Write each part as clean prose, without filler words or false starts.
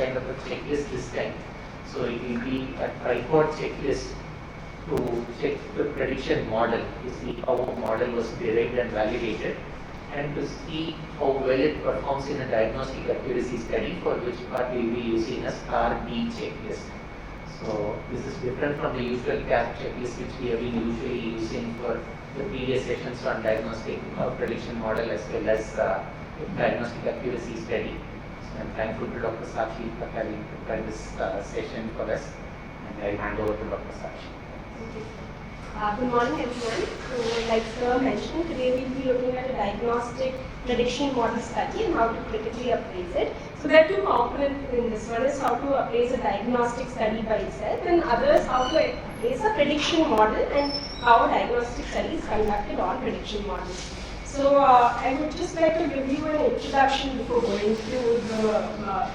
kind of a checklist this time. So it will be a tripod checklist to check the prediction model, to see how a model was derived and validated, and to see how well it performs in a diagnostic accuracy study, for which part we will be using a star D checklist. So this is different from the usual CAP checklist which we have been usually using for the previous sessions on diagnostic prediction model as well as diagnostic accuracy study. So I'm thankful to Dr. Sakshi for having prepared this session for us, and I hand over to Dr. Sakshi. Good morning everyone. So like Sir mentioned, today we will be looking at a diagnostic prediction model study and how to critically appraise it. So there are two components in this. One is how to appraise a diagnostic study by itself, and other is how to appraise a prediction model and how a diagnostic study is conducted on prediction models. So I would just like to give you an introduction before going through the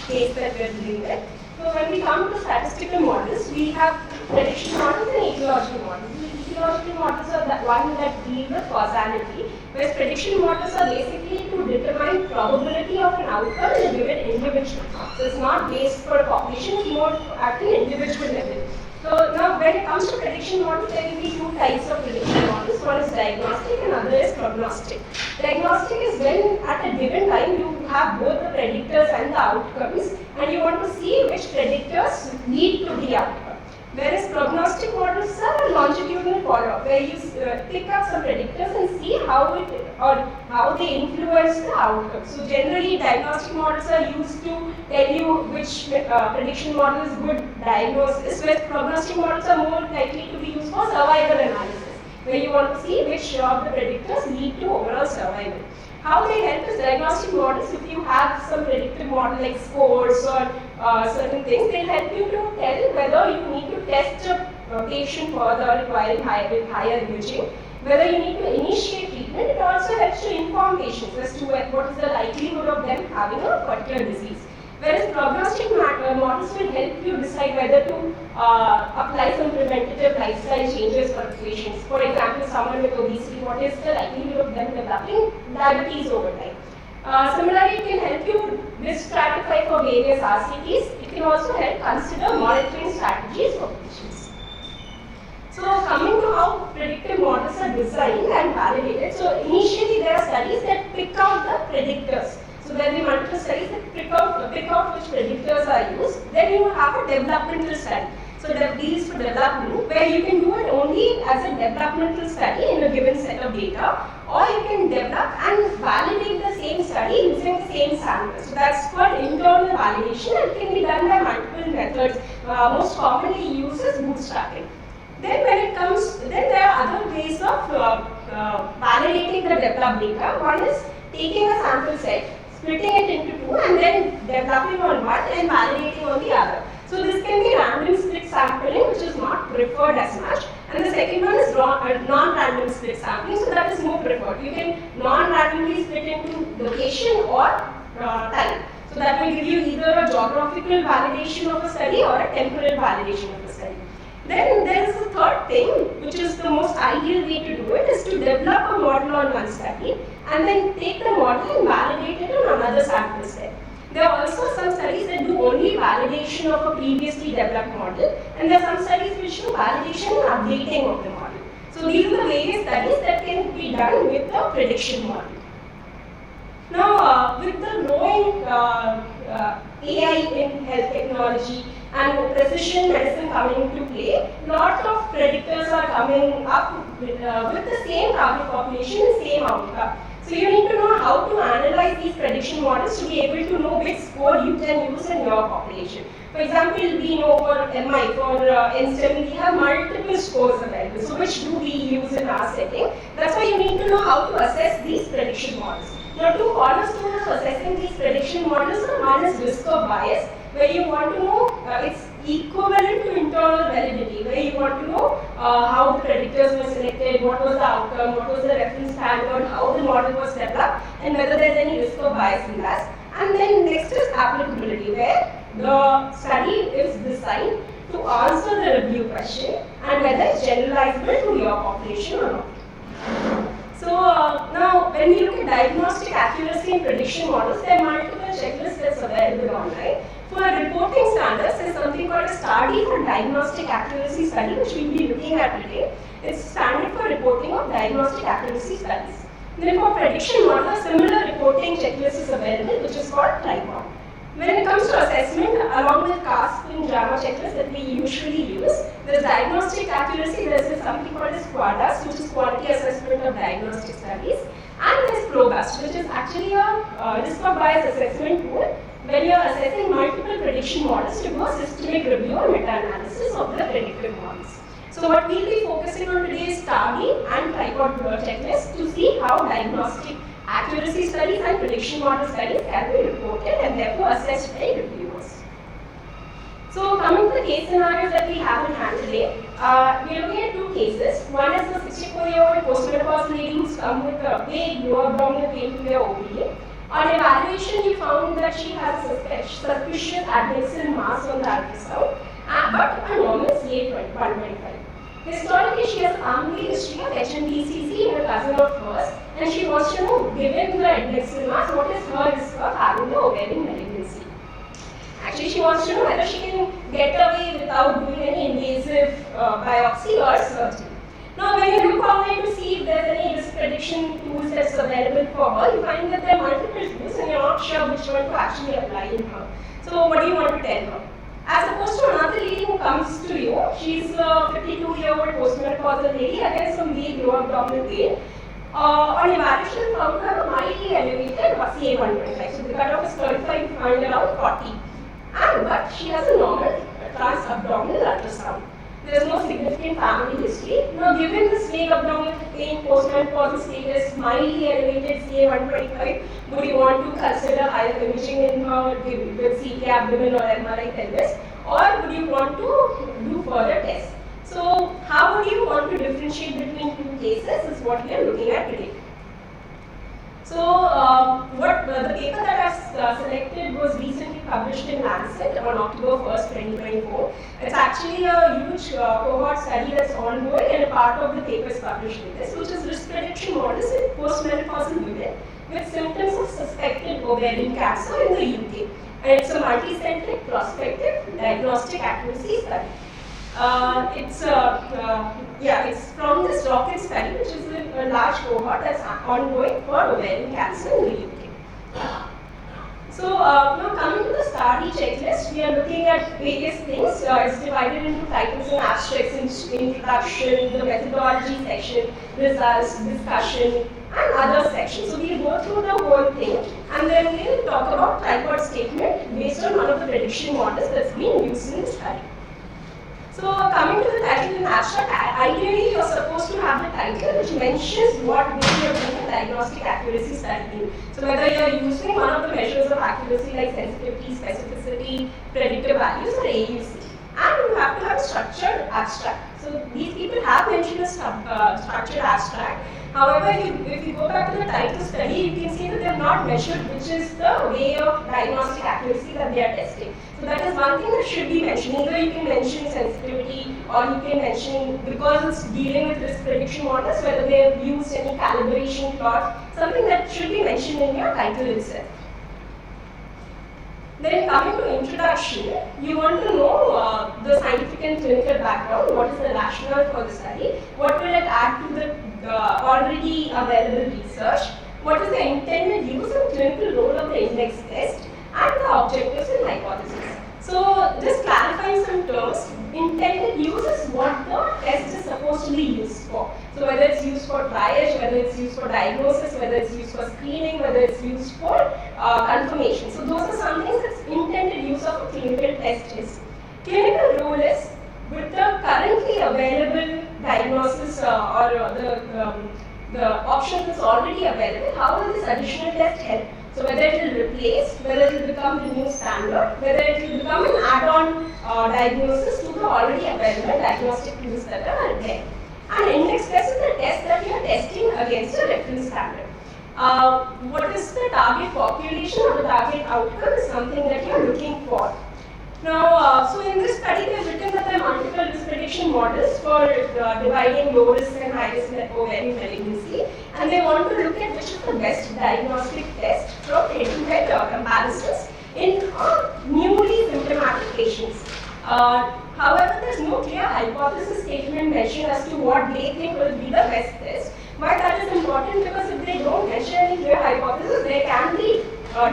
case that we are dealing with. So when we come to statistical models, we have prediction models and etiological models. The etiological models are the one that deal with causality, whereas prediction models are basically to determine probability of an outcome in a given individual. So it's not based for a population, it's more at an individual level. So now when it comes to prediction models, there will be two types of prediction models. One is diagnostic and other is prognostic. Diagnostic is when at a given time you have both the predictors and the outcomes, and you want to see which predictors lead to the outcome. Whereas prognostic models are a longitudinal follow-up, where you pick up some predictors and see how they influence the outcome. So generally, diagnostic models are used to tell you which prediction model is good diagnosis, whereas prognostic models are more likely to be used for survival analysis, where you want to see which of the predictors lead to overall survival. How they help is diagnostic models. If you have some predictive model like scores or certain things, they help you to tell whether you need to test a patient further requiring higher imaging, whether you need to initiate treatment. It also helps to inform patients as to what is the likelihood of them having a particular disease. Whereas prognostic models will help you decide whether to apply some preventative lifestyle changes for patients. For example, someone with obesity, what is the likelihood of them developing diabetes over time? Similarly, it can help you risk stratify for various RCTs. It can also help consider monitoring strategies for patients. So coming to how predictive models are designed and validated. So initially there are studies that pick out the predictors. So there will be multiple studies that pick out which predictors are used. Then you have a developmental study. So that deals with development, where you can do it only as a developmental study in a given set of data, or you can develop and validate the same study using the same sample. So that's called internal validation, and it can be done by multiple methods. Most commonly used is bootstrapping. Then there are other ways of validating the developed data. One is taking a sample set, splitting it into two, and then developing on one and validating on the other. So this can be random split sampling, which is not preferred as much. And the second one is non-random split sampling, so that is more preferred. You can non-randomly split into location or time. So that will give you either a geographical validation of a study or a temporal validation of a study. Then there is a third thing, which is the most ideal way to do it, is to develop a model on one study and then take the model and validate it on another sample set. There are also some studies that do only validation of a previously developed model, and there are some studies which do validation and updating of the model. So these are the various studies that can be done with the prediction model. Now, with the growing AI in health technology and precision medicine coming into play, lots of predictors are coming up with the same target population and same outcome. So you need to know how to analyze these prediction models to be able to know which score you can use in your population. For example, we know for MI, for NSTEM, we have multiple scores available. So which do we use in our setting? That's why you need to know how to assess these prediction models. Now, two cornerstones of assessing these prediction models are: one is risk of bias, where you want to know it's equivalent to internal validity, where you want to know how the predictors were selected, what was the outcome, what was the reference standard, how the model was developed, and whether there is any risk of bias in that. And then next is applicability, where the study is designed to answer the review question and whether it's generalizable to your population or not. So now when we look at diagnostic accuracy and prediction models, there are multiple checklists that's available online. For reporting standards, there's something called a study for diagnostic accuracy study, which we'll be looking at today. It's standard for reporting of diagnostic accuracy studies. Then for prediction model, a similar reporting checklist is available, which is called TRIPOD. When it comes to assessment, along with CASP and JAMA checklist that we usually use, there's diagnostic accuracy, there's something called as QADAS, which is Quality Assessment of Diagnostic Studies, and there's PROBUST, which is actually a risk of bias assessment tool when you're assessing multiple prediction models to do a systemic review or meta-analysis of the predictive models. So what we'll be focusing on today is study and tripod checklist to see how diagnostic accuracy studies and prediction model studies can be reported and therefore assessed by reviewers. So coming to the case scenarios that we have in hand today, we are looking at two cases. One is the 64-year-old postmenopausal lady who's come with a vague lower abdominal pain to their OPD. On evaluation, we found that she has a suspicious adnexal mass on the ultrasound, but a normal CA125. Historically, she has a family history of HNPCC in a cousin of hers, and she wants to know, given the adnexal mass, what is her risk of having the ovarian malignancy. Actually, she wants to know whether she can get away without doing any invasive biopsy or surgery. Now, when you look online to see if there's any risk prediction tools that's available for her, you find that there are multiple tools and you're not sure which one to actually apply in her. So, what do you want to tell her? As opposed to another lady who comes to you, she's a 52-year-old postmenopausal lady, again some vague lower abdominal pain. On evaluation, found her mildly elevated CA125. So the cutoff is 35, we find around 40. But she has a normal trans-abdominal ultrasound. There is no significant family history. Now, given this vague abdominal pain, postmenopausal status, mildly elevated CA125, would you want to consider higher imaging in her with CT abdomen or MRI pelvis, or would you want to do further tests? So, how would you want to differentiate between two cases is what we are looking at today. So, the paper that I've selected was recently published in Lancet on October 1st, 2024. It's actually a huge cohort study that's ongoing, and a part of the paper is published in this, which is risk prediction models in postmenopausal women with symptoms of suspected ovarian cancer in the UK. And it's a multi-centric prospective diagnostic accuracy study. It's from this rocket study, which is a large cohort that's ongoing for ovarian cancer in the UK. So now coming to the study checklist, we are looking at various things. It's divided into titles and abstracts, introduction, the methodology section, results, discussion, and other sections. So we'll go through the whole thing, and then we'll talk about tripod statement based on one of the prediction models that's being used in the study. So coming to the title and abstract, ideally you're supposed to have the title which mentions what way you're doing a diagnostic accuracy study. So whether you're using one of the measures of accuracy like sensitivity, specificity, predictive values, or AUC. And you have to have a structured abstract. So these people have mentioned a structured abstract. However, if you go back to the title study, you can see that they have not measured which is the way of diagnostic accuracy that they are testing. So that is one thing that should be mentioned. Either you can mention sensitivity, or you can mention, because it's dealing with risk prediction models, whether they have used any calibration plot, something that should be mentioned in your title itself. Then coming to introduction, you want to know the scientific and clinical background, what is the rationale for the study, what will it add to the already available research, what is the intended use and clinical role of the index test, and the objectives and hypotheses. So just clarifying some terms, intended use is what the test is supposed to be used for. So whether it's used for triage, whether it's used for diagnosis, whether it's used for screening, whether it's used for confirmation. So those are some things that's intended use of a clinical test is. Clinical role is with the currently available diagnosis the option that's already available, how will this additional test help? So whether it will replace, whether it will become the new standard, whether it will become an add-on diagnosis to the already available diagnostic tools that are there. And index test is the test that you are testing against a reference standard. What is the target population or the target outcome is something that you are looking for. Now, so in this study, they have written that there are multiple risk prediction models for dividing low risk and high risk ovarian malignancy, and they want to look at which is the best diagnostic test from head-to-head comparisons in newly symptomatic patients. However, there is no clear hypothesis statement mentioned as to what they think will be the best test. Why that is important? Because if they don't mention any clear hypothesis, there can be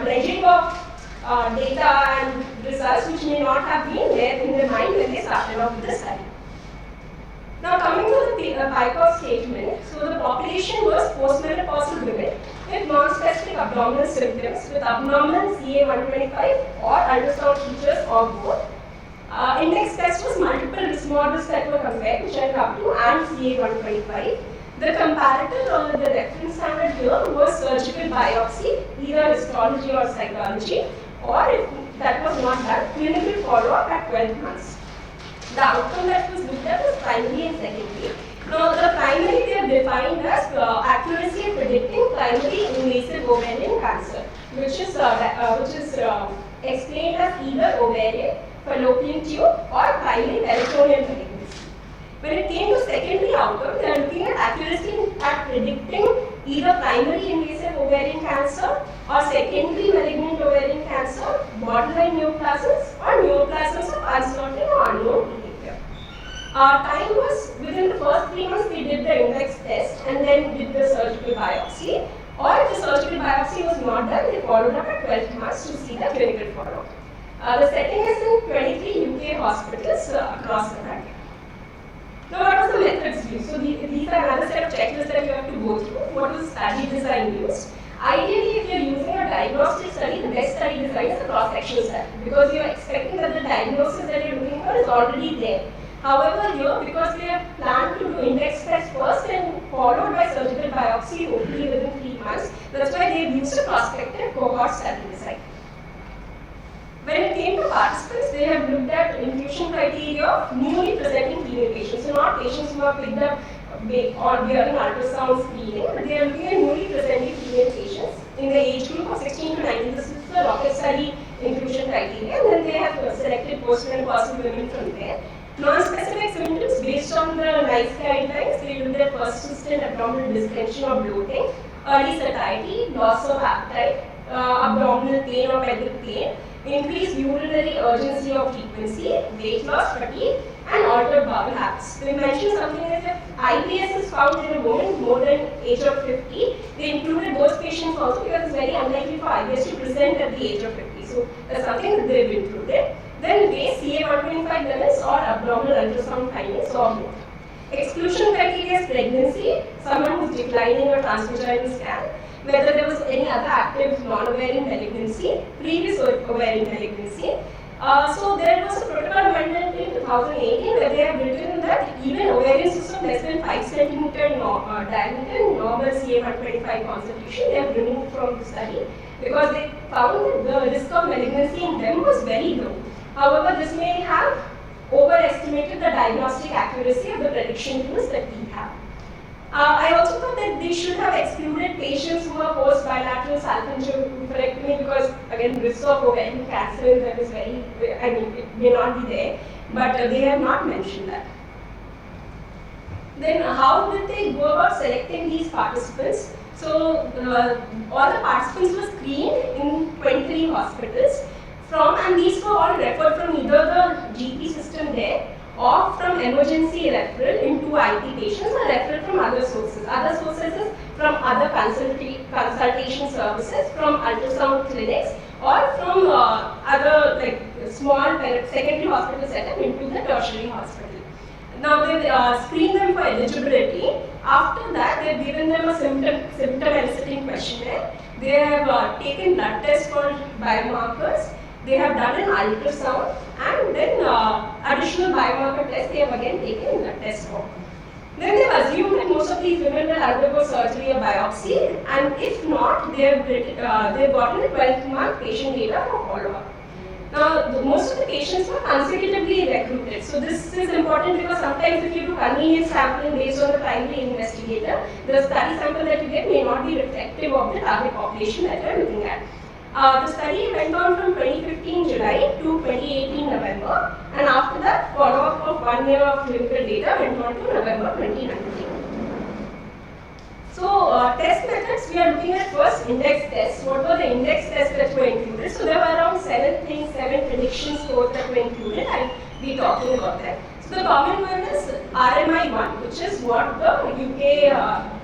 dredging of data and results which may not have been there in their mind when they started off with the study. Now coming to the PICOS statement, so the population was postmenopausal women with non-specific abdominal symptoms with abnormal CA125 or ultrasound features or both. Index test was multiple risk models that were compared, which I'll come to, and CA125. The comparator or the reference standard here was surgical biopsy, either histology or cytology, or if that was not done, clinical follow-up at 12 months. The outcome that was looked at was primary and secondary. Now, the primary they have defined as accuracy of predicting primary invasive ovarian cancer, which is explained as either ovarian, fallopian tube, or primary peritoneal malignancy. When it came to secondary outcome, they are looking at accuracy at predicting either primary invasive ovarian cancer or secondary malignant ovarian cancer, borderline neoplasms, or neoplasms of uncertain or unknown behavior. Time was within the first 3 months they did the index test and then did the surgical biopsy, or if the surgical biopsy was not done, they followed up at 12 months to see the clinical follow-up. The setting is in 23 UK hospitals across the country. Now, what was the methods used? So, these are another set of checklists that you have to go through. What was the study design used? Ideally, if you are using a diagnostic study, the best study design is a cross-section study, because you are expecting that the diagnosis that you are looking for is already there. However, here, because we have planned to do index test first and followed by surgical biopsy hopefully within 3 months, that's why they have used a prospective cohort study design. When it came to participants, they have looked at inclusion criteria of newly presenting female patients. So not patients who are picked up or during ultrasound screening, but they are looking at newly presenting female patients in the age group of 16 to 19. This is the rocket study inclusion criteria, and then they have selected postmenopausal women from there. Non-specific symptoms based on the NICE guidelines, they looked at persistent abdominal distension or bloating, early satiety, loss of appetite, abdominal pain or pelvic pain, increased urinary urgency or frequency, weight loss, fatigue, and altered bowel habits. They mentioned something as if IBS is found in a woman more than age of 50. They included those patients also because it's very unlikely for IBS to present at the age of 50. So that's something that they've included. Then raise CA125 levels or abdominal ultrasound findings or both. Exclusion criteria is pregnancy, someone who's declining a transvaginal scan, whether there was any other active non-ovarian malignancy, previous ovarian malignancy. So there was a protocol amendment in 2018 where they have written that even ovarian system less than 5 cm diameter, normal CA125 concentration, they have removed from the study because they found that the risk of malignancy in them was very low. However, this may have overestimated the diagnostic accuracy of the prediction tools that we have. I also thought that they should have excluded patients who are post bilateral salpingoophorectomy because again risk of ovarian cancer in them is very, it may not be there, but they have not mentioned that. Then how did they go about selecting these participants? So all the participants were screened in 23 hospitals and these were all referred from either the GP system there or from emergency referral into IP patients or referral from other sources. Other sources is from other consultation services, from ultrasound clinics, or from other like small secondary hospital setup into the tertiary hospital. Now they screen them for eligibility. After that, they have given them a symptom eliciting questionnaire. They have taken blood tests for biomarkers. They have done an ultrasound and then additional biomarker tests they have again taken blood test for. Then they have assumed that most of these women will undergo surgery or biopsy, and if not, they have gotten a 12-month patient data for follow-up. Now, most of the patients were consecutively recruited. So this is important because sometimes if you do convenience sampling based on the primary investigator, the study sample that you get may not be reflective of the target population that you are looking at. The study went on from 2015 July to 2018 November. September, and after that follow-up of 1 year of clinical data went on to November 2019. So test methods, we are looking at first index tests. What were the index tests that were included? So there were around 7 things, 7 prediction scores that were included. I'll be talking about that. So the common one is RMI1, which is what the UK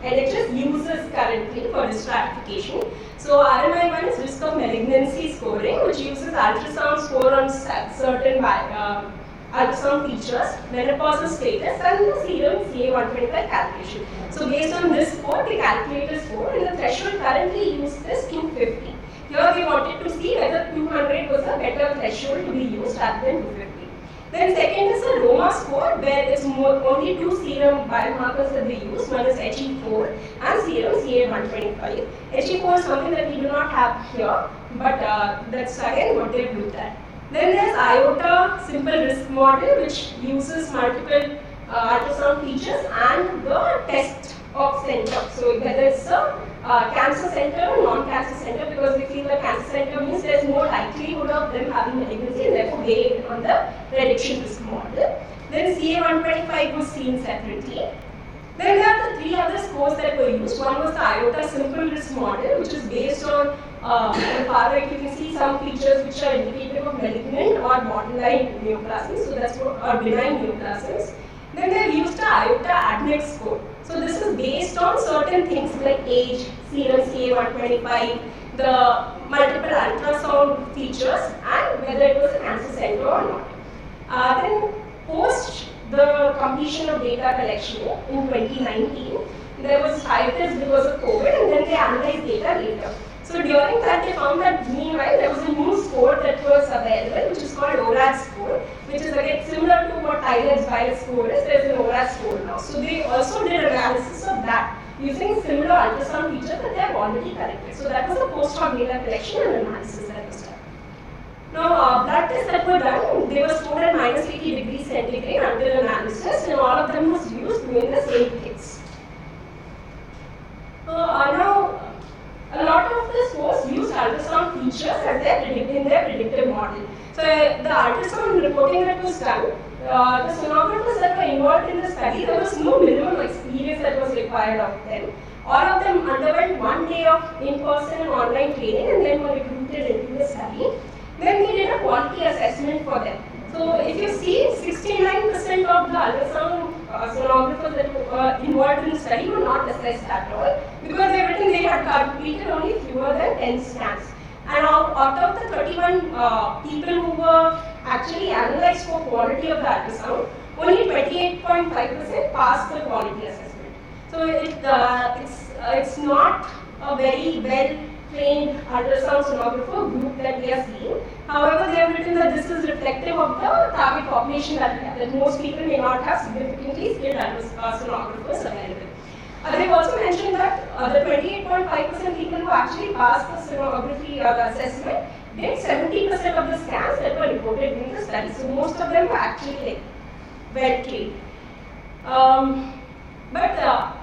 NHS uses currently for this stratification. So RMI1 is risk of malignancy scoring, which uses ultrasound score on certain ultrasound features, menopausal status, and the serum CA125 calculation. So based on this score, they calculate the score, and the threshold currently used is 250. Here we wanted to see whether 200 was a better threshold to be used rather than 250. Then second is a Roma score, where it's only 2 serum biomarkers that they use. One is HE4 and serum CA125. HE4 is something that we do not have here, but that's again what they've looked at. Then there's IOTA simple risk model, which uses multiple ultrasound features and the test of center. So whether it's a cancer center or non-cancer center, because we feel that cancer center means there's more likelihood of them having malignancy, and therefore based on the prediction risk model. Then CA125 was seen separately. Then there are the 3 other scores that were used. One was the IOTA simple risk model, which is based on the far right you can see some features which are indicative of malignant or borderline neoplasms, so that's what are benign neoplasms. Then they have used the IOTA ADNEX score. So this is based on certain things like age, serum CA125, the multiple ultrasound features, and whether it was a cancer center or not. Then post the completion of data collection in 2019, there was hiatus because of COVID, and then they analyzed data later. So during that, they found that meanwhile there was a new score that was available, which is called ORAD score, which is again similar to what Tyler's Violet score is. There is an ORAD score now. So they also did analysis of that using similar ultrasound features that they have already collected. So that was a post-hoc data collection and analysis that was done. Now, blood tests that were done, they were stored at -80 degrees centigrade until analysis, and all of them was used doing the same things. Now, a lot of the scores used ultrasound features as in their predictive model. So the ultrasound reporting that was done, the sonographers that were involved in the study, there was no minimum experience that was required of them. All of them underwent 1 day of in-person and online training and then were recruited into the study. Then we did a quality assessment for them. So if you see, 69% of the ultrasound sonographers that were involved in the study were not assessed at all, because everything they had completed only fewer than 10 scans. And out of the 31 people who were actually analyzed for quality of the ultrasound, only 28.5% passed the quality assessment. So it's not a very well-trained ultrasound sonographer group that we are seeing. However, they have written that this is reflective of the target population that we have, that most people may not have significantly skilled sonographers available. They've also mentioned that the 28.5% people who actually passed the sonography assessment did 70% of the scans that were reported in the study. So most of them were actually well trained.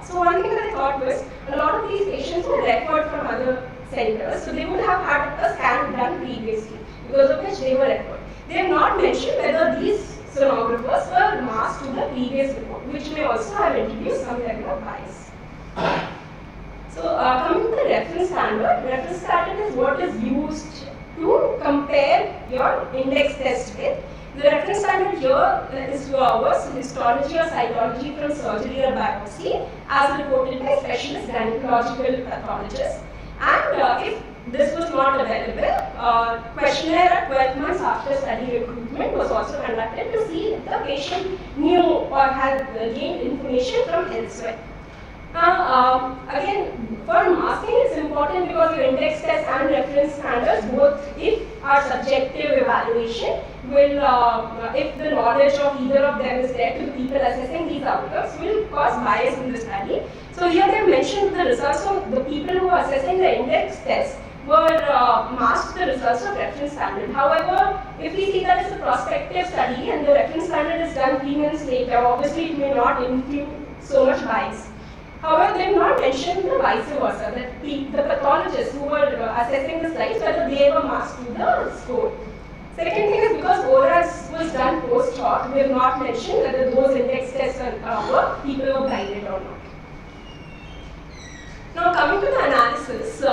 So one thing that I thought was, a lot of these patients were referred from other centers, so they would have had a scan done previously, because of which they were referred. They have not mentioned whether these sonographers were masked to the previous report, which may also have introduced some level of bias. So coming to the reference standard is what is used to compare your index test with. The reference standard here was histology or cytology from surgery or biopsy as reported by specialist gynecological pathologists. And if this was not available, questionnaire at 12 months after study recruitment was also conducted to see if the patient knew or had gained information from elsewhere. Now, again, for masking it's important because your index test and reference standards, both if are subjective evaluation, will, if the knowledge of either of them is there to the people assessing these outcomes, will cause bias in the study. So here they mentioned the results of the people who are assessing the index test were masked the results of reference standard. However, if we see that it's a prospective study and the reference standard is done 3 months later, obviously it may not include so much bias. However, they have not mentioned the vice versa, that the pathologists who were assessing the studies, whether they were masked to the score. Second thing is because ORAS was was done post hoc. We have not mentioned whether those index tests people were blinded or not. Now coming to the analysis,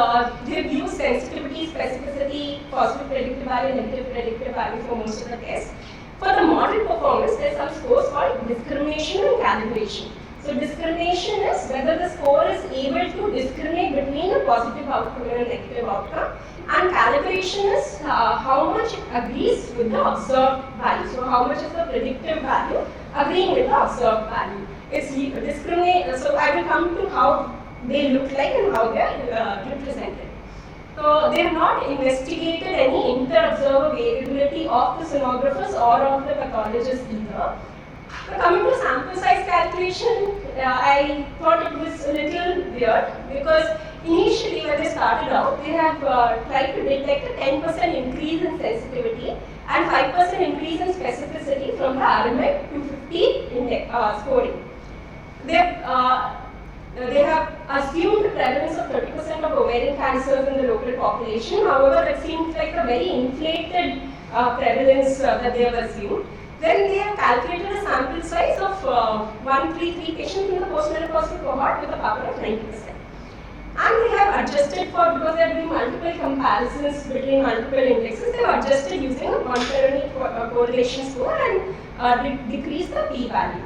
they've used sensitivity, specificity, positive predictive value, negative predictive value for most of the tests. For the model performance, there's some scores called discrimination and calibration. So discrimination is whether the score is able to discriminate between a positive outcome and a negative outcome. And calibration is how much it agrees with the observed value. So how much is the predictive value agreeing with the observed value. It's discriminate. So I will come to how they look like and how they are represented. So they have not investigated any inter-observer variability of the sonographers or of the pathologists either. So coming to sample size calculation, I thought it was a little weird because initially when they started out, they have tried to detect a 10% increase in sensitivity and 5% increase in specificity from the RMI 250 scoring. They have assumed the prevalence of 30% of ovarian cancers in the local population. However, it seems like a very inflated prevalence that they have assumed. Then they have calculated a sample size of 133 patients in the postmenopausal cohort with a power of 90%. And they have adjusted for, because they are doing multiple comparisons between multiple indexes, they have adjusted using a quaternary correlation score and decreased the p-value.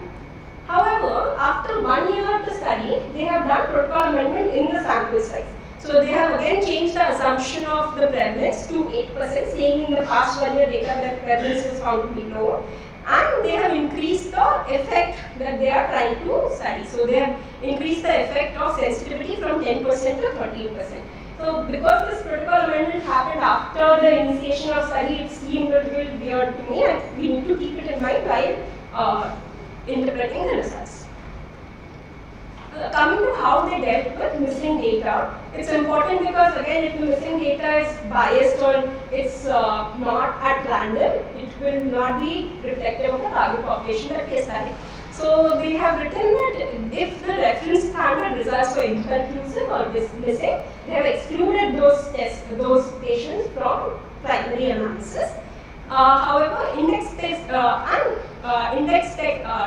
However, after 1 year of the study, they have done protocol amendment in the sample size. So they have again changed the assumption of the prevalence to 8%, saying in the past 1 year data that prevalence was found to be low. And they have increased the effect that they are trying to study. So they have increased the effect of sensitivity from 10% to 13%. So because this protocol amendment happened after the initiation of study, it seemed a little weird to me, and we need to keep it in mind while interpreting the results. Coming to how they dealt with missing data, it's important because again if the missing data is biased or it's not at random, it will not be reflective of the target population that they study. So they have written that if the reference standard results were inconclusive or missing, they have excluded those patients from primary analysis. However, index test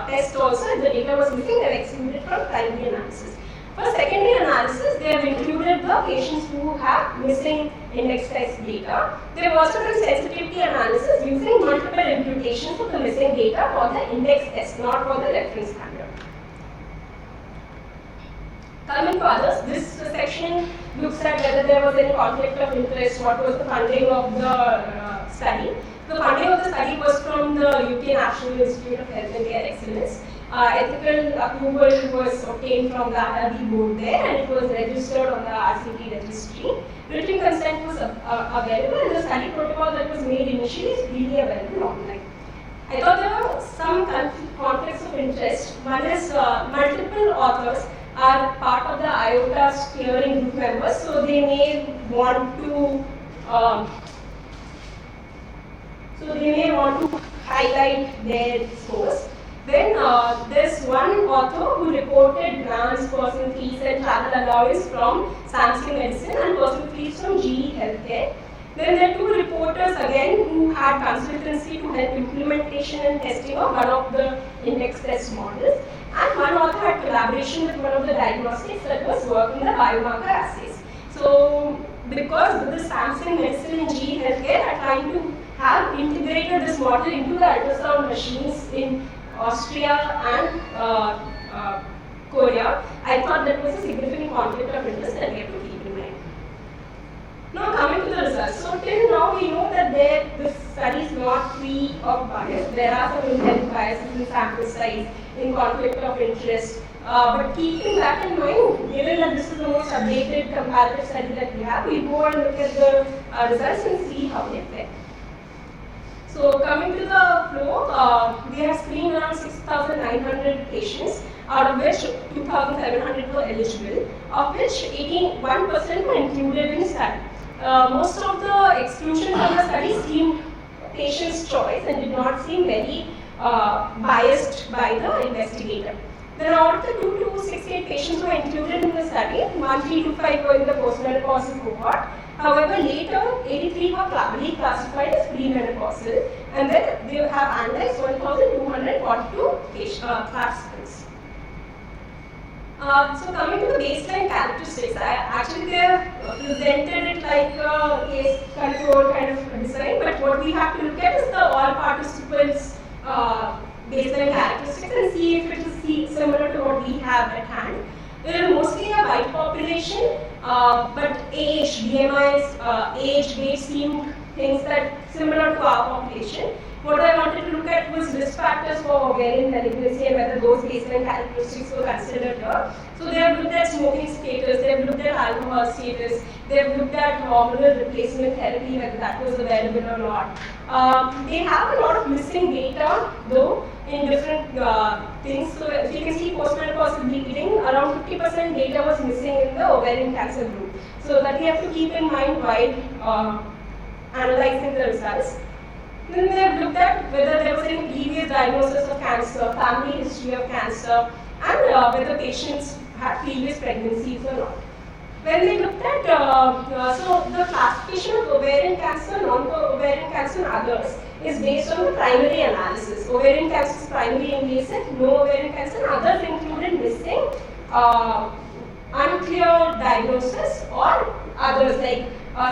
test also, if the data was missing, they have excluded from primary analysis. For secondary analysis, they have included the patients who have missing index test data. They have also done sensitivity analysis using multiple imputations of the missing data for the index test, not for the reference standard. Coming to others, this section looks at whether there was any conflict of interest, what was the funding of the study. The funding of the study was from the UK National Institute of Health and Care Excellence. Ethical approval was obtained from the IRB board there, and it was registered on the RCT registry. Written consent was available, and the study protocol that was made initially is freely available online. I thought there were some conflicts of interest. One is multiple authors are part of the IOTA steering group members, so they may want to highlight their scores. Then there's one author who reported grants, personal fees and travel allowance from Samsung Medicine and personal fees from GE Healthcare. Then there are two reporters again who had consultancy to help implementation and testing of one of the index test models. And one author had collaboration with one of the diagnostics that was working the biomarker assays. So because the Samsung Medicine and GE Healthcare are trying to have integrated this model into the ultrasound machines in Austria and Korea, I thought that was a significant conflict of interest that we have to keep in mind. Now coming to the results. So till now we know that this study is not free of bias. There are some inherent biases in sample size, in conflict of interest. But keeping that in mind, given that this is the most updated comparative study that we have, we go and look at the results and see how they affect. So coming to the flow, we have screened around 6,900 patients, out of which 2,700 were eligible, of which 81% were included in the study. Most of the exclusion from the study seemed patient's choice and did not seem very biased by the investigator. Then out of the 2268 patients who were included in the study, 1325 were in the postmenopausal cohort. However, later 83 were reclassified as premenopausal, and then they have analyzed 1,242 participants. So coming to the baseline characteristics, actually they have presented it like a case control kind of design, but what we have to look at is the all participants baseline characteristics and see if it is similar to what we have at hand. They are mostly a white population, but age, BMIs, age, weight seem things that similar to our population. What I wanted to look at was risk factors for ovarian malignancy and whether those baseline characteristics were considered here. So they have looked at smoking status, they have looked at alcohol status, they have looked at hormonal replacement therapy, whether that was available or not. They have a lot of missing data though in different things. So if you can see postmenopausal bleeding, around 50% data was missing in the ovarian cancer group. So that we have to keep in mind while analyzing the results. Then they have looked at whether there was any previous diagnosis of cancer, family history of cancer, and whether patients had previous pregnancies or not. When they looked at, so the classification of ovarian cancer, non-ovarian cancer and others is based on the primary analysis. Ovarian cancer is primary invasive, no ovarian cancer, and others included missing, unclear diagnosis or others like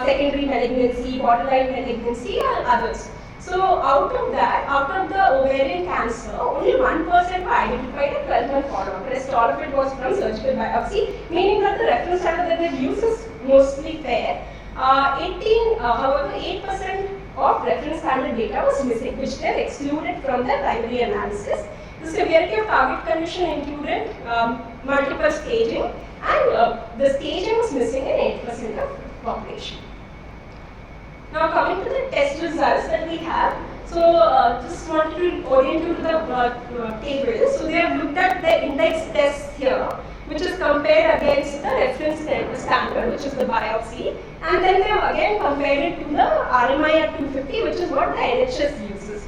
secondary malignancy, borderline malignancy and others. So out of that, out of the ovarian cancer, only 1% were identified at 12-month follow-up. Rest all of it was from surgical biopsy, meaning that the reference data that they've used is mostly fair. However, 8% of reference standard data was missing, which they've excluded from their primary analysis. The severity of target condition included multiple staging, and the staging was missing in 8% of population. Now coming to the test results that we have, so just wanted to orient you to the table. So they have looked at the index test here, which is compared against the reference standard, which is the biopsy, and then they have again compared it to the RMI at 250, which is what the NHS uses.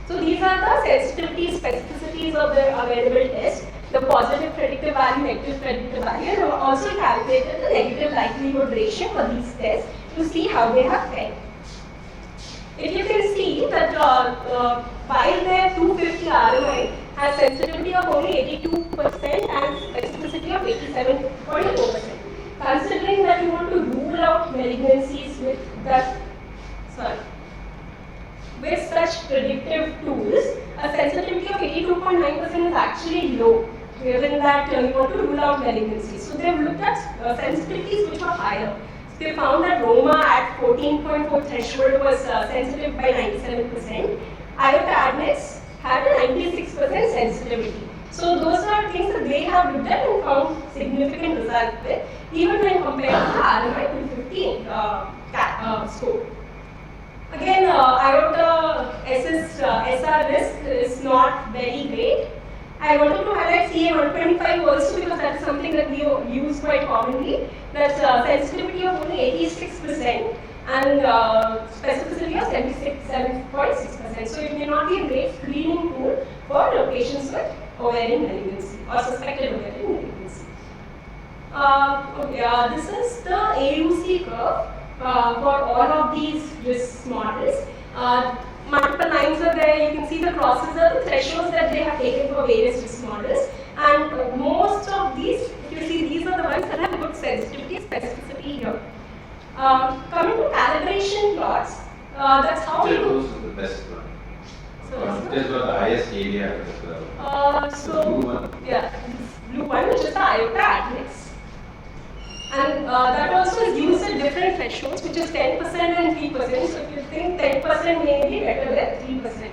So these are the sensitivity specificities of the available test, the positive predictive value, negative predictive value, and also calculated the negative likelihood ratio for these tests to see how they have fared. If you can see that while their 250 RMI has sensitivity of only 82% and specificity of 87.4%, considering that you want to rule out malignancies with that, with such predictive tools, a sensitivity of 82.9% is actually low, given that you want to rule out malignancies. So they have looked at sensitivities which were higher. They found that Roma at 14.4 threshold was sensitive by 97%. Iota adnix had a 96% sensitivity. So those are things that they have looked at and found significant results with, even when compared to the RMI 215 score. Again, iota SR risk is not very great. I wanted to highlight CA125 also because that is something that we use quite commonly. That's sensitivity of only 86% and specificity of 77.6%. So it may not be a great screening tool for patients with ovarian malignancy or suspected ovarian malignancy. This is the AUC curve for all of these risk models. Multiple lines are there. You can see the crosses are the thresholds that they have taken for various risk models. And most of these, if you see, these are the ones that have good sensitivity, specificity here. Coming to calibration plots, that's how we do. Which is the best one? So just got the highest area. Yeah, this blue one, which is the iota adnix. And that also is used at different thresholds, which is 10% and 3%. So if you think 10% may be better than 3%.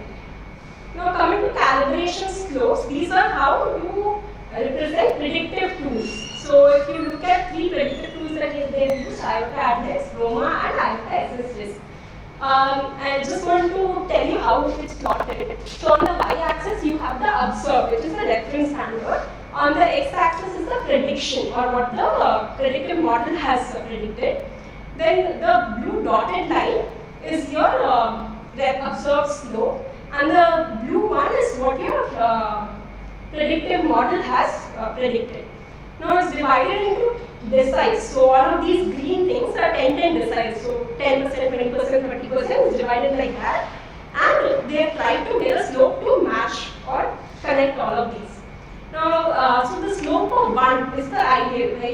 Now coming to calibration slopes, these are how to represent predictive tools. So if you look at three predictive tools that they use, iota adnix, Roma, and iota SS risk. I just want to tell you how it's plotted. So on the y-axis you have the observed, which is the reference standard. On the x-axis is the prediction, or what the predictive model has predicted. Then the blue dotted line is your observed slope, and the blue one is what your predictive model has predicted. Now it's divided into deciles. So all of these green things are 10-10 deciles. So 10%, 20%, 30% is divided like that. And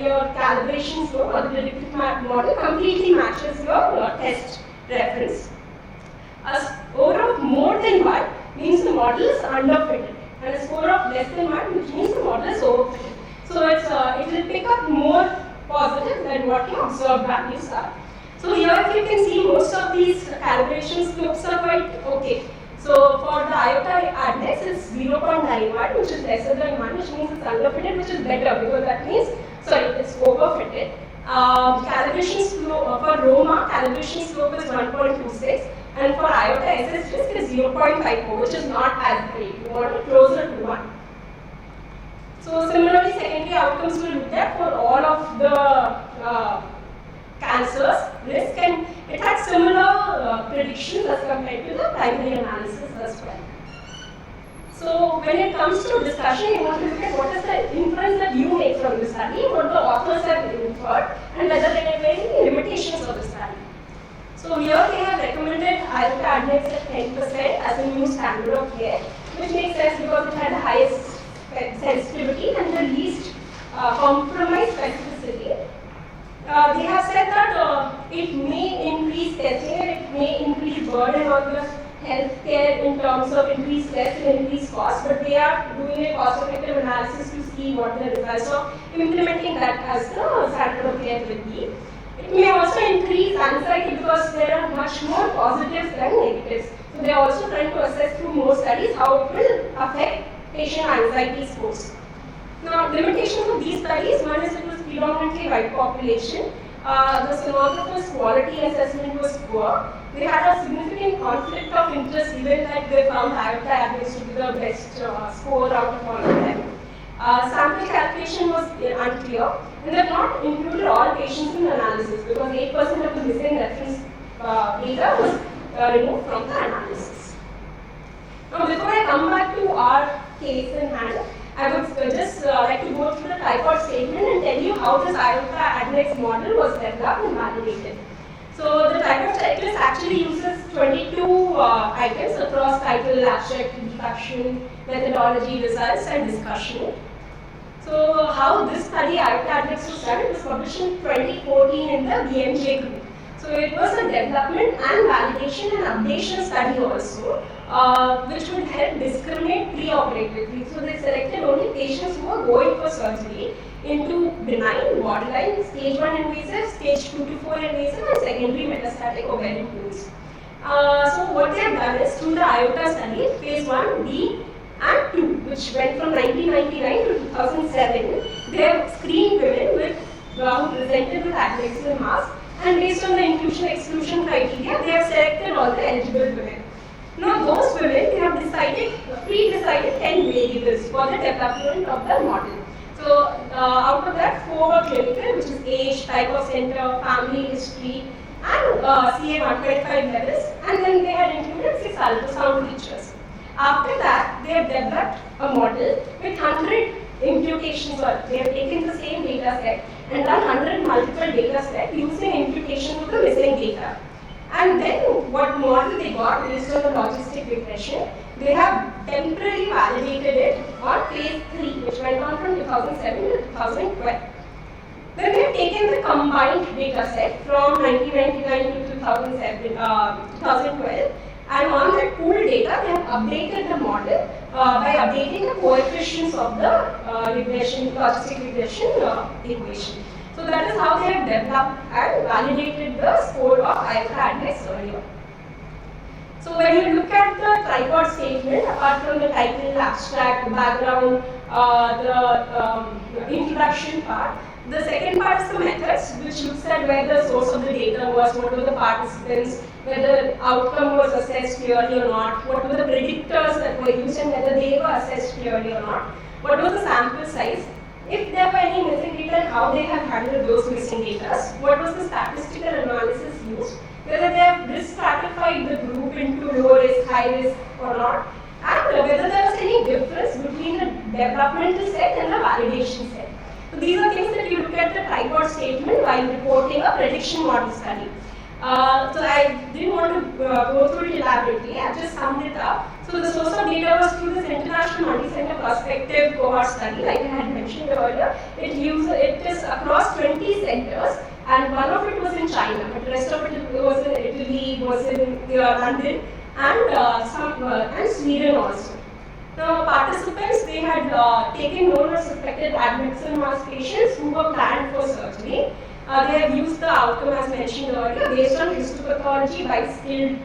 your calibration slope or the predictive model completely matches your test reference. A score of more than 1 means the model is underfitted, and a score of less than 1, which means the model is overfitted. So it will pick up more positive than what your observed values are. So here if you can see, most of these calibration slopes are quite okay. So for the IOTA index it's 0.91, which is lesser than 1, which means it's underfitted, which is better because that means, it's overfitted. Calibration slope for Roma, calibration slope is 1.26, and for IOTA SS risk is 0.54, which is not as great. You want it closer to 1. So similarly, secondary outcomes we looked at for all of the cancers, risk, and it had similar predictions as compared to the primary analysis as well. So when it comes to discussion, you want to look at what is the inference that you make from the study, what the authors have inferred, and whether there are any limitations of the study. So here they have recommended IOTA index at 10% as a new standard of care, which makes sense because it had the highest sensitivity and the least compromised specificity. They have said that it may increase testing and it may increase burden on the healthcare in terms of increased tests and increased costs, but they are doing a cost-effective analysis to see what the results of implementing that as the standard of care will be. It may also increase anxiety because there are much more positives than negatives. So they are also trying to assess through more studies how it will affect patient anxiety scores. Now, limitations of these studies, one is it was predominantly white population. The sonographer's quality assessment was poor. They had a significant conflict of interest, even that they found IOTA index to be the best score out of all of them. Sample calculation was unclear, and they have not included all patients in the analysis because 8% of the missing reference data was removed from the analysis. Now, before I come back to our case in hand, I would just like to go through the tripod statement and tell you how this IOTA index model was developed and validated. So the tripod checklist actually uses 22 items across title, abstract, introduction, methodology, results, and discussion. So how this study IOTA index was done, it was published in 2014 in the BMJ group. So it was a development and validation and updation study also, which would help discriminate preoperatively. So they selected only patients who were going for surgery into benign, borderline, stage 1 invasive, stage 2 to 4 invasive, and secondary metastatic ovarian tumors. So what they have done is through the IOTA study, phase 1, B, and 2, which went from 1999 to 2007, they have screened women with who presented with adnexal mass. And based on the inclusion-exclusion criteria, they have selected all the eligible women. Now, those women, they have pre-decided 10 variables for the development of the model. So, out of that, 4 were clinical, which is age, type of center, family history, and CA 125 levels. And then they had included 6 ultrasound features. After that, they have developed a model with 100 imputations. They have taken the same data set and done 100 multiple data set using imputation of the missing data. And then what model they got based on the logistic regression, they have temporarily validated it on phase 3, which went on from 2007 to 2012. Then they have taken the combined data set from 1999 to 2012, and on that pooled data, they have updated the model by updating the coefficients of the logistic regression equation. So that is how they have developed and validated the score of IOTA index earlier. So when you look at the tripod statement, apart from the title, abstract, the background, the introduction part, the second part is the methods, which looks at where the source of the data was, what were the participants, whether the outcome was assessed clearly or not, what were the predictors that were used and whether they were assessed clearly or not, what was the sample size, if there were any missing data and how they have handled those missing data, what was the statistical analysis used, whether they have risk stratified the group into low risk, high risk or not, and whether there was any difference between the developmental set and the validation set. So these are things that you look at the tripod statement while reporting a prediction model study. So I didn't want to go through it elaborately. I just summed it up. So the source of data was through this international multi-center prospective cohort study, like I had mentioned earlier. It is across 20 centers, and one of it was in China, but the rest of it was in Italy, was in London, and Sweden also. The participants, they had taken known or suspected adnexal mass patients who were planned for surgery. They have used the outcome as mentioned earlier based on histopathology by skilled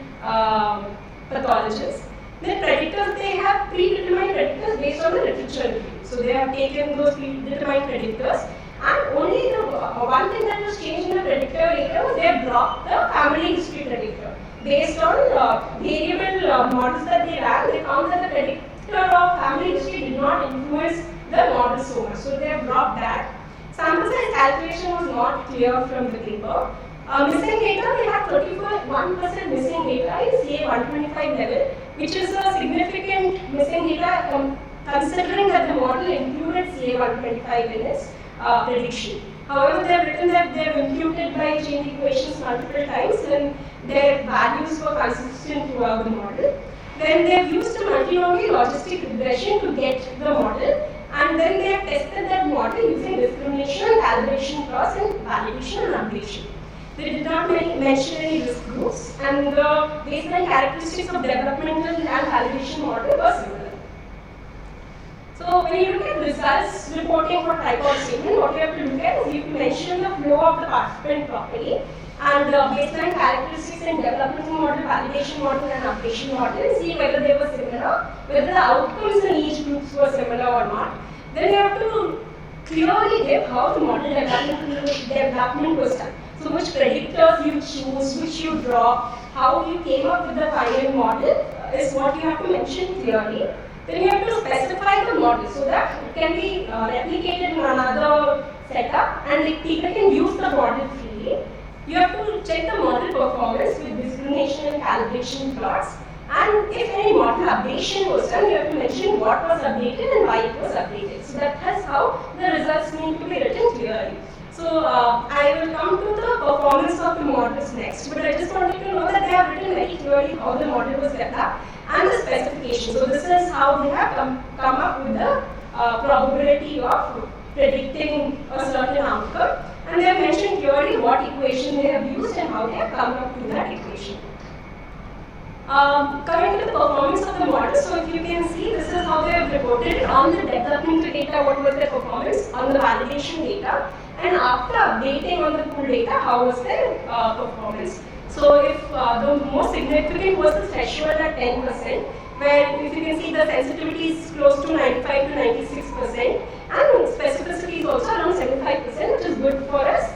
pathologists. The predictors, they have predetermined predictors based on the literature review. So they have taken those predetermined predictors, and only the one thing that was changed in the predictor area was they have dropped the family history predictor. Based on variable models that they ran, they found that the predictor of family history did not influence the model so much. So they have dropped that. Sample size calculation was not clear from the paper. Missing data, they had 31% missing data in CA125 level, which is a significant missing data considering that the model included CA125 in its prediction. However, they have written that they have imputed by chain equations multiple times and their values were consistent throughout the model. Then they have used a multinomial logistic regression to get the model, and then they have tested that model using discrimination and calibration plots and validation and updation. They did not mention any risk groups, and the baseline characteristics of developmental and validation model were similar. So when you look at results reporting for tripod statement, what you have to look at is you have to mention the flow of the participant properly, and baseline characteristics in developmental model, validation model, and updation model, and see whether they were similar, whether the outcomes in each groups were similar or not. Then you have to clearly give how the model development was done. So which predictors you choose, which you draw, how you came up with the final model is what you have to mention clearly. Then you have to specify the model so that it can be replicated in another setup and people can use the model freely. You have to check the model performance with discrimination and calibration plots. And if any model updation was done, you have to mention what was updated and why it was updated. So that is how the results need to be written clearly. So I will come to the performance of the models next, but I just wanted to know that they have written very clearly how the model was developed and the specification. So this is how they have come up with the probability of predicting a certain outcome, and they have mentioned clearly what equation they have used and how they have come up with that equation. Coming to the performance of the model, so if you can see, this is how they have reported it on the developmental data, what was their performance, on the validation data, and after updating on the pool data, how was their performance. So if the most significant was the threshold at 10%, where if you can see the sensitivity is close to 95 to 96%, and specificity is also around 75%, which is good for us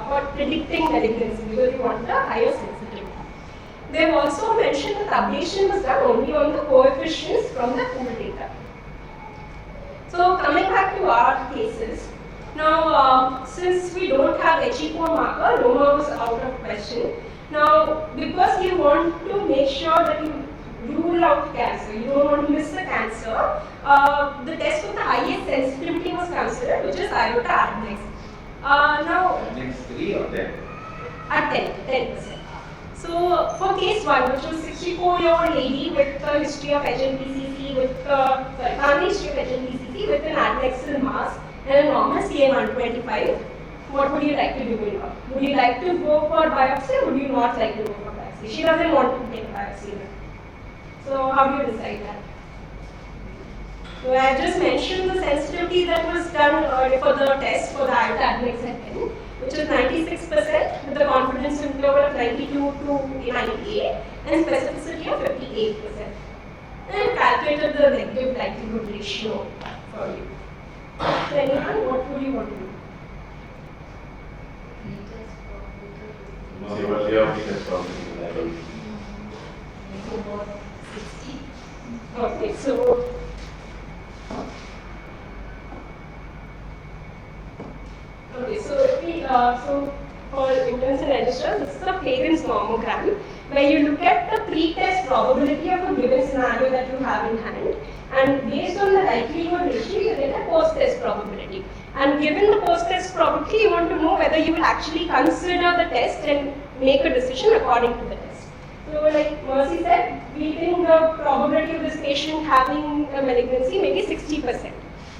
for predicting malignancy because we want the higher sensitivity. They have also mentioned that the ablation was done only on the coefficients from the pool data. So coming back to our cases, now since we don't have HE4 marker, Roma was out of question. Now because you want to make sure that you rule out cancer, you don't want to miss the cancer, the test with the highest sensitivity was considered, which is iota adnex. Now Next 3 or 10? at 10%. So for case 1, which was 64-year-old lady with a history of HNPCC, family history of HNPCC with an adnexal mass and a normal CA125, what would you like to do in her? Would you like to go for biopsy or would you not like to go for biopsy? She doesn't want to take biopsy. So how do you decide that? So I just mentioned the sensitivity that was done for the test for the iota adnex at 10, which is 96% with the confidence interval of 92 to 98 and specificity of 58%. And calculated the negative likelihood ratio for you. So anyone, what would you want to do? See what your weakness probability level. Okay, so if we so for interns and registrars, this is a Pagan's normogram where you look at the pre-test probability of a given scenario that you have in hand, and based on the likelihood ratio, you get a post-test probability. And given the post-test probability, you want to know whether you will actually consider the test and make a decision according to the test. So like Mercy said, we think the probability of this patient having a malignancy may be 60%.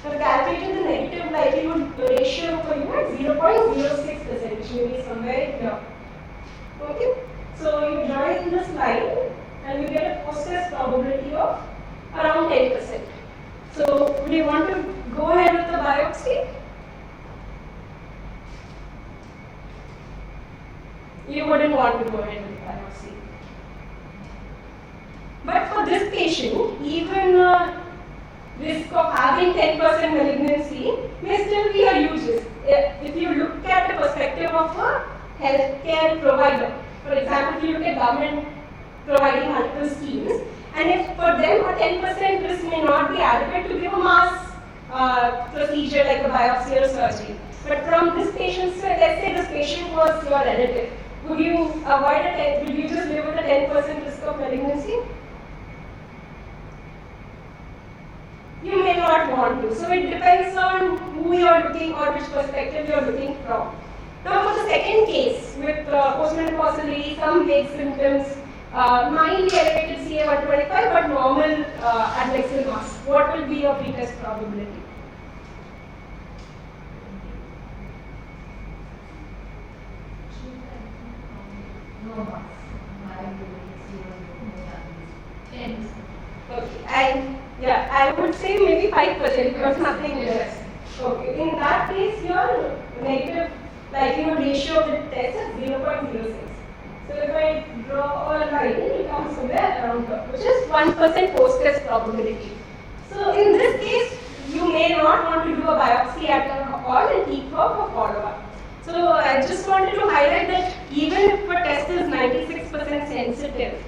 So calculated the negative likelihood ratio for you at 0.06%, which may be somewhere here. Okay? So you join this line and you get a post-test probability of around 10%. So would you want to go ahead with the biopsy? You wouldn't want to go ahead with the biopsy. But for this patient, even risk of having 10% malignancy may still be a huge risk. If you look at the perspective of a healthcare provider, for example, if you look at government providing multiple schemes, and if for them a 10% risk may not be adequate to give a mass procedure like a biopsy or surgery. But from this patient, so let's say this patient was your relative, would you avoid would you just live with a 10% risk of malignancy? You may not want to. So it depends on who you are looking or which perspective you are looking from. Now for the second case with postmenopausal lady, some vague symptoms, mildly elevated CA125 but normal adnexal mass. What will be your pretest probability? No mass. Okay, I would say maybe 5% because nothing less. Okay, in that case, your negative likelihood ratio of the test is 0.06. So if I draw a line, it comes somewhere around here, which is 1% post-test probability. So in this case, you may not want to do a biopsy at all and keep her for follow-up. So I just wanted to highlight that even if a test is 96% sensitive,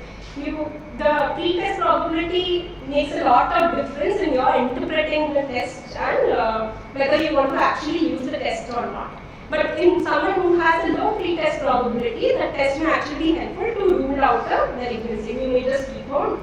the pretest probability makes a lot of difference in your interpreting the test and whether you want to actually use the test or not. But in someone who has a low pretest probability, the test may actually be helpful to rule out a malignancy. We may just keep on.